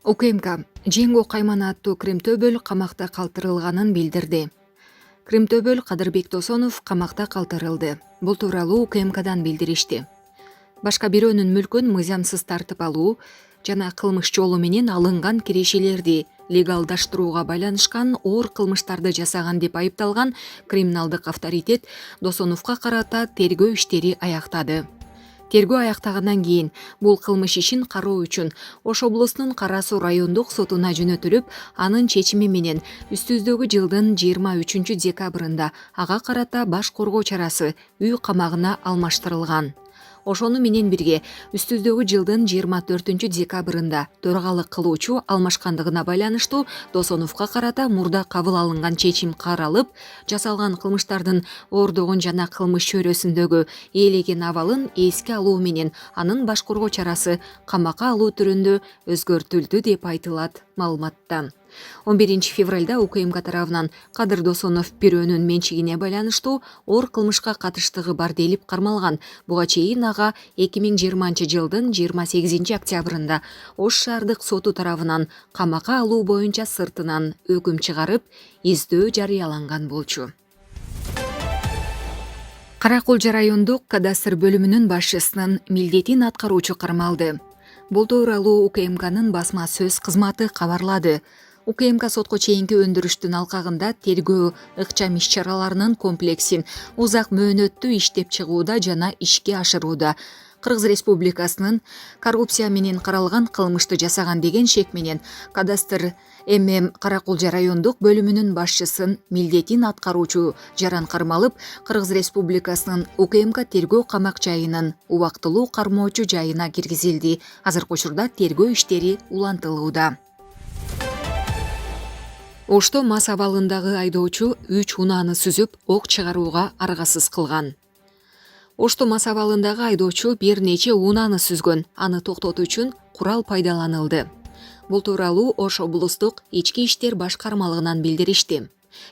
УКМК Жеңго Каймана аттуу Кримтөбөл камакта калтырылганын билдирди. Кримтөбөл Кадырбек Досонов камакта калтырылды. Бул тууралуу УКМКдан билдиришти. Башка бирөөнүн мүлкүн мыйзамсыз тартып алуу жана кылмыш жолу менен алынган кирешелерди легалдаштырууга байланышкан оор кылмыштарды жасаган деп айыпталган криминалдык авторитет Досоновго карата тергөө иштери аяктады. Тергөө аяктагандан кийин бул кылмыш ишин кароо үчүн Ош облусунун Кара Суу райондук сотуна жөнөтүлүп, анын чечими менен үстүбүздөгү жылдын 23-декабрында ага карата баш коргоо чарасы үй камагына алмаштырылган. Ошону менен бирге үстүбүздөгү жылдын 24-декабрында төрагалык кылуучу алмашкандыгына байланыштуу Досоновго карата мурда кабыл алынган чечим каралып, жасалган кылмыштардын оордогун жана кылмыш чөйрөсүндөгү ээлеген абалын эске алуу менен анын баш коргоо чарасы камакка алуу түрүндө өзгөртүлдү деп айтылат маалыматта. 11-февралда УКМК тарабынан Кадыр Досонов бирөөнүн менчигине байланыштуу оор кылмышка катыштыгы бар делип кармалган. Буга чейин ага 2020-жылдын 28-октябрында Ош шаардык соту тарабынан камакка алуу боюнча сыртынан өкүм чыгарып, издөө жарыяланган болчу. Кара Кулжа райондук кадастр бөлүмүнүн башчысынын милдетин аткаруучу кармалды. Бул тууралуу УКМКнын басма сөз кызматы кабарлады. УКМК сотко чейинки өндүрүштүн алкагында тергөө ыкчам иш-чараларынын комплексин узак мөөнөттүү иштеп чыгууда жана ишке ашырууда Кыргыз Республикасынын коррупция менен каралган кылмышты жасаган деген шек менен кадастр ММ Кара Кулжа райондук бөлүмүнүн башчысын милдетин аткаруучу жаран кармалып, Кыргыз Республикасынын УКМК тергөө камак жайынын убактылуу кармоочу жайына киргизилди. Азыркы учурда тергөө иштери улантылууда. Ошто мас абалындагы айдоочу 3 унааны сүзүп, ок чыгарууга аргасыз кылган. Ошто мас абалындагы айдоочу бир нече унааны сүзгөн, аны токтотуу үчүн курал пайдаланылды. Бул тууралуу Ош облустук ички иштер башкармалыгынан билдиришти.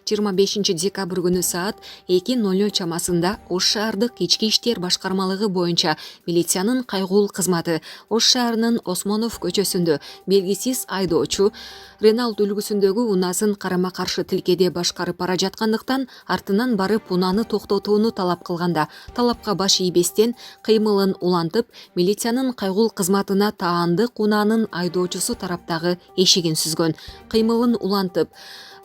25-декабрь күнү саат 2:00 чамасында Ош шаардык ички иштер башкармалыгы боюнча милициянын кайгуул кызматы Ош шаарынын Осмонов көчөсүндө белгисиз айдоочу Реналт үлгүсүндөгү унаасын карама-каршы тилкеде башкарып бара жаткандыктан артынан барып унааны токтотууну талап кылганда, талапка баш ийбестен кыймылын улантып, милициянын кайгуул кызматына таандык унаанын айдоочусу тараптагы эшигин сүзгөн. Кыймылын улантып,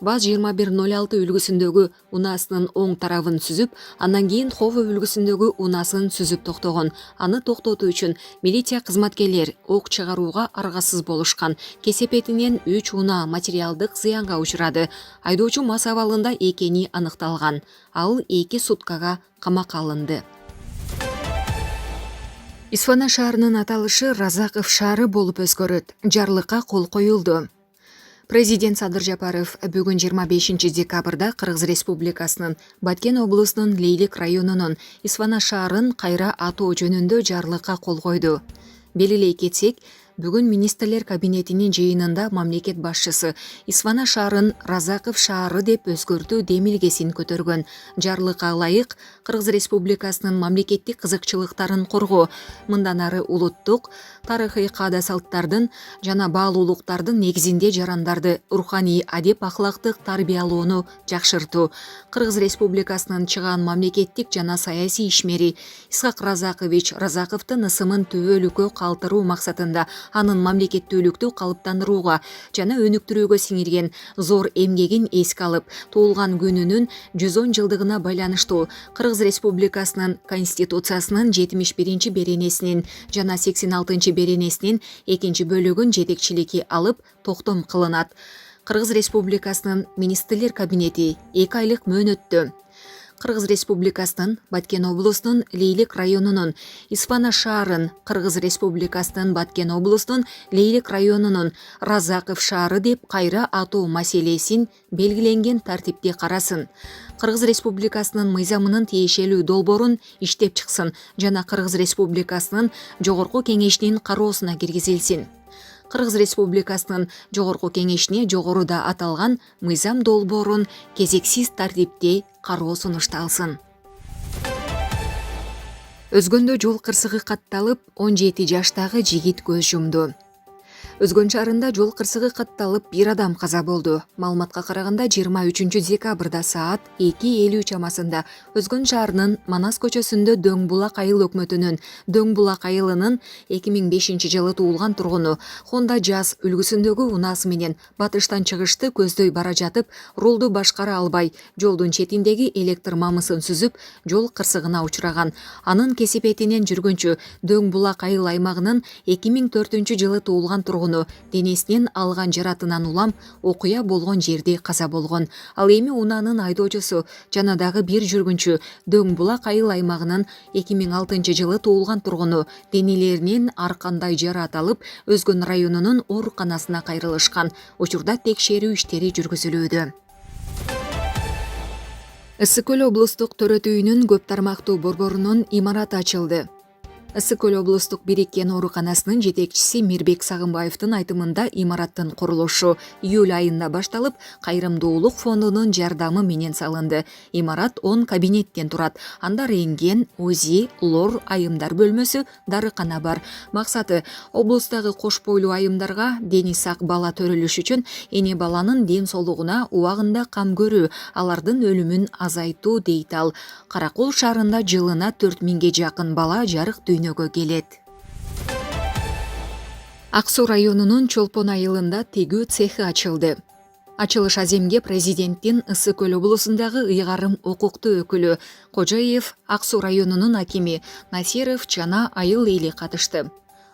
БАЗ 2106 үлгүсүндөгү унаасынын оң тарабын сүзүп, андан кийин Хово үлгүсүндөгү унаасын сүзүп токтогон. Аны токтотуу үчүн милиция кызматкерлер ок чыгарууга аргасыз болушкан. Кесепетинен 3 унаа материалдык зыянга учурады. Айдоочу мас абалында экени аныкталган. Ал 2 суткага камакка алынды. Исфана шаарынын аталышы Разаков шаары болуп өзгөрөт. Жарлыкка кол коюлду. Президент Садыр Жапаров бүгүн 25-декабрда Кыргыз Республикасынын Баткен облусунун Лейлик районунун Исфана шаарын кайра атоо жөнүндө жарлыкка кол койду. Белгилей кетсек, бүгүн министрлер кабинетинин жыйынында мамлекет башчысы Исфана шаарын Разаков шаары деп өзгөртүү демилгесин көтөргөн. Жарлыкка ылайык Кыргыз Республикасынын мамлекеттик кызыкчылыктарын коргоо, мындан ары улуттук, тарыхый каада-салттардын жана баалуулуктардын негизинде жарандарды руханий адеп ахлактык тарбиялоону жакшыртуу, Кыргыз Республикасынын чыгаан мамлекеттик жана саясий ишмери Исхак Разакович Разаковдун ысымын түбөлүккө калтыруу максатында анын мамлекеттүүлүктү калыптандырууга жана өнүктүрүүгө сиңирген зор эмгегин эске алып, туулган күнүнүн 110 жылдыгына байланыштуу Кыргыз Республикасынын Конституциясынын 71 беренесинин жана 86 беренесинин 2 бөлүгүн жетекчиликке алып токтом кылынат. Кыргыз Республикасынын министрлер кабинети 2 айлык мөөнөттө Кыргыз Республикасынын Баткен облусунун Лейлик районунун Исфана шаарын Кыргыз Республикасынын Баткен облусунун Лейлик районунун Разаков шаары деп кайра атоо маселесин белгиленген тартипте карасын. Кыргыз Республикасынын мыйзамынын тиешелүү долбоорун иштеп чыксын жана Кыргыз Республикасынын Жогорку кеңешинин кароосуна киргизилсин. Кыргыз Республикасынын Жогорку кеңешине жогоруда аталган мыйзам долбоорун кезексиз тартипте кароо сунушталсын. Өзгөндө жол кырсыгы катталып, 17 жаштагы жигит көз жумду. Өзгөн шаарында жол кырсыгы катталып, бир адам каза болду. Маалыматка караганда 23 декабрда саат 2:50 чамасында Өзгөн шаарынын Манас көчөсүндө Дөң Булак айыл өкмөтүнүн Дөң Булак айылынын 2005-жылы туулган тургуну Honda Jazz үлгүсүндөгү унаасы менен батыштан чыгышты көздөй бара жатып, рулду башкара албай, жолдун четиндеги электр мамысын сүзүп, жол кырсыгына учураган. Анын кесипетинен жүргөнчү Дөң Булак айыл аймагынын 2004-жылы туулган тургуну денесинен алган жаратынан улам окуя болгон жерде каза болгон. Ал эми унаанын айдоочусу жана дагы бир жүргүнчү Дөң Булак айыл аймагынын 2006-жылы туулган тургуну денелеринен ар кандай жараат алып, Өзгөн районунун ооруканасына кайрылышкан. Учурда текшерүү иштери жүргүзүлүүдө. Ысык Көл облустук төрөт үйүнүн көп тармактуу борборунун имараты ачылды. Ысык Көл облустук бириккен ооруканасынын жетекчиси Мирбек Сагынбаевдин айтымында имараттын курулушу июль айында башталып, Кайрымдуулук фондунун жардамы менен салынды. Имарат 10 кабинеттен турат. Анда рентген, УЗИ, лор айымдар бөлмөсү, дарыкана бар. Максаты облустагы кош бойлуу айымдарга дени сак бала төрөлүш үчүн эне баланын ден соолугуна убагында кам көрүү, алардын өлүмүн азайтуу дейт ал. Каракол шаарында жылына 4000 жакын бала жарык дүйнөгө келет. Ак Суу районунун Чолпон айылында тегүү цехи ачылды. Ачылыш аземге президенттин Ысык Көл облусундагы ыйгарым укуктуу өкүлү Кожоев, Ак Суу районунун акими Насиров жана айыл эли катышты.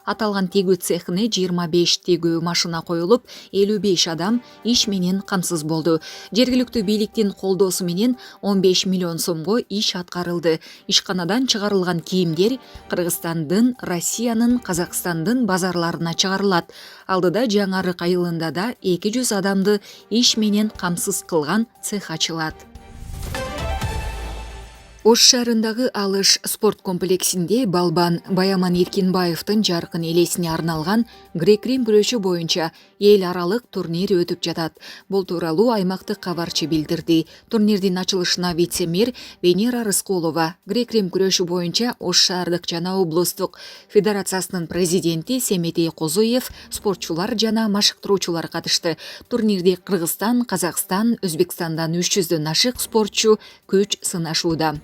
Аталган тегүү цехине 25 тегүү машина коюлуп, 55 адам иш менен камсыз болду. Жергиликтүү бийликтин колдоосу менен 15 миллион сомго иш аткарылды. Ишканадан чыгарылган кийимдер Кыргызстандын, Россиянын, Казакстандын базарларына чыгарылат. Алдыда Жаңы Арык айылында да 200 адамды иш менен камсыз кылган цех ачылат. Ош шаарындагы Алыш спорт комплексинде балбан Баяман Эркинбаевдин жаркын элесине арналган грек-рим күрөшү боюнча эл аралык турнир өтүп жатат. Бул тууралуу аймактык кабарчы билдирди. Турнирдин ачылышына вице-мэр Венера Рыскулова, грек-рим күрөшү боюнча Ош шаардык жана облустук федерациясынын президенти Семетей Козуев, спортчулар жана машыктыруучулар катышты. Турнирде Кыргызстан, Казакстан, Өзбекстандан 300дөн ашык спортчу күч сынашууда.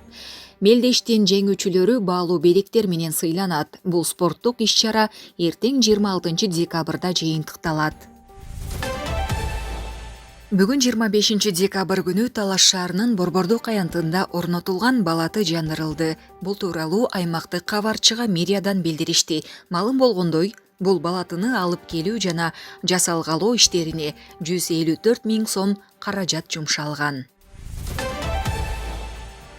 Мелдештин жеңүүчүлөрү баалуу белектер менен сыйланат. Бул спорттук иш-чара эртең 26 декабрда жыйынтыкталат. Бүгүн 25 декабрь күнү Талаш шаарынын Борбордук аянтында орнотулган балаты жандырылды. Бул тууралуу аймактык кабарчыга мэриядан билдиришти. Маалым болгондой, бул балатыны алып келүү жана жасалгалоо иштерине 154 000 сом каражат жумшалган.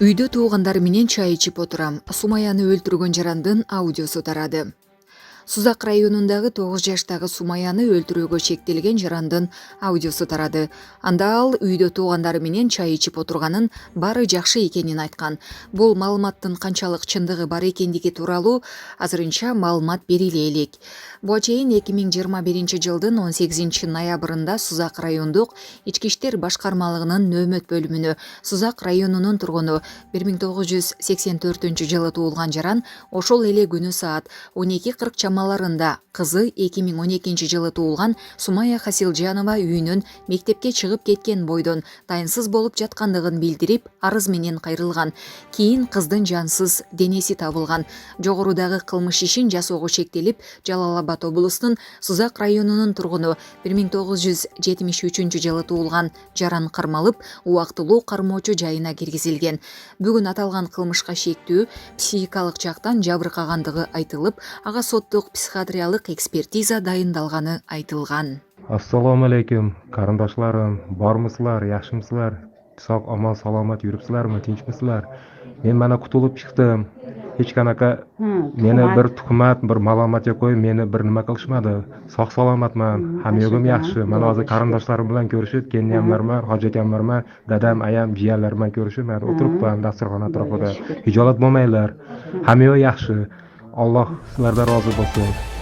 Үйдө туугандары менен чай ичип отурам. Сумаяны өлтүргөн жарандын аудиосу тарады. Сузак районундагы 9 жаштагы Сумаяны өлтүрүүгө чектелген жарандын аудиосу тарады. Анда ал үйдө туугандары менен чай ичип отурганын, баары жакшы экенин айткан. Бул маалыматтын канчалык чындыгы бар экендиги тууралуу азырынча маалымат бериле элек. Буга чейин 2021 жылдын 18 ноябрында Сузак райондук ички иштер башкармалыгынын нөөмөт бөлүмүнө Сузак районунун тургуну 1984 жылы туулган жаран ошол эле күнү саат 12:40 чамаларында кызы 2012 жылы туулган Сумая Хасилжанова үйүнөн мектепке чыгып кеткен бойдон дайынсыз болуп жаткандыгын билдирип, арыз менен кайрылган. Кийин кыздын жансыз денеси табылган. Жогорудагы кылмыш ишин жасоого шектелип, Жалал-Абад облусунун Сузак районунун тургуну 1973 жылы туулган жаран кармалып, убактылуу кармоочу жайына киргизилген. Бүгүн аталган кылмышка шектүү психикалык жактан жабыркагандыгы айтылып, ага соттук психиатриялык экспертиза дайындалганы айтылган. Assalomu alaykum, qarindoshlarim, bormisizlar, yaxshimisizlar? Sog' omon salomat yuribsizlarmi, tinchmisizlar? Men mana qutulib chiqdim. Hech qanaqa meni bir tuhmat, bir malomat yo'q, meni bir nima qilishmadi. Sog' salomatman, hamyog'im yaxshi. Mana hozir qarindoshlarim bilan ko'rishib, kelinlarman, hojakamlarman, dadam, ayam, jiyanlarim bilan ko'rishib, mana o'tiribman dasturxon atrofida. Hijolat bo'lmanglar. Hamyoq yaxshi. Alloh sizlardan rozi bo'lsin.